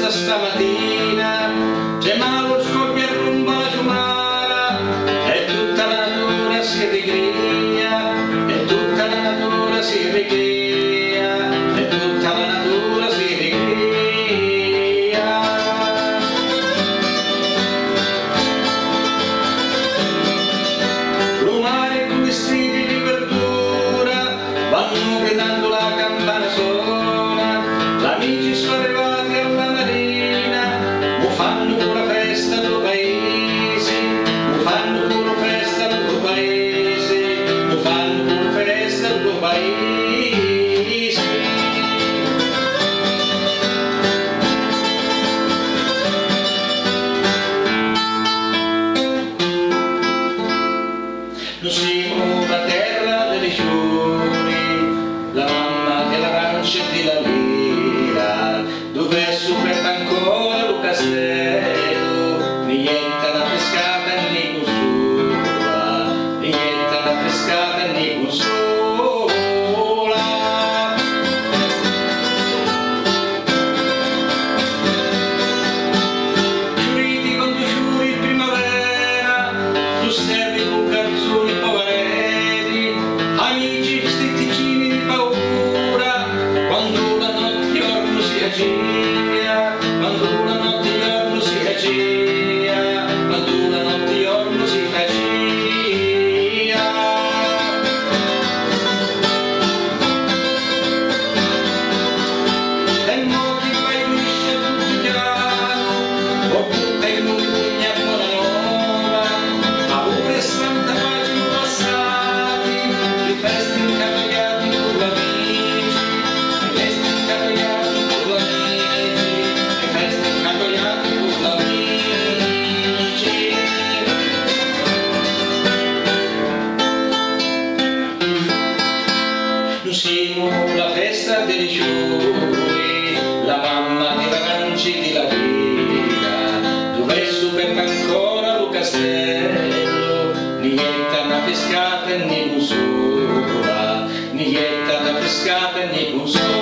festa stamattina, c'è malo scoppia rumba la giumara, e tutta la natura si ricrea, e tutta la natura si ricrea, e tutta la natura si ricrea. Lumari con vestiti di verdura vanno gridando, la campana suona, gli amici sono arrivati alla marina, mo fanno pure festa al tuo paese, mo fanno pure festa al tuo paese, mo fanno pure festa al tuo paese. Noi siamo la terra delle fiori, la mamma dell'arancia e della lira, dove è superba ancora lo castello, niente la pescata né consola, niente la pescata né consola. Fioriti quando fiori in primavera, tu servi con canzoni poveretti, amici stitticini di paura, quando la notte giorno si aggia, quando la notte giorno si aggia, quando la notte giorno si aggia. E mo chi fai liscia tutto piano, o tutta in un pugna buona nuova, ma pure santa pace in passati, le feste incatogliati con l'amici, le feste incatogliati con l'amici, le feste incatogliati con l'amici. Noi siamo la festa dei fiori, la mamma dell'arancia e della vita, dove è superba ancora lo castello, niente una pescata né consola, niente una pescata né consola.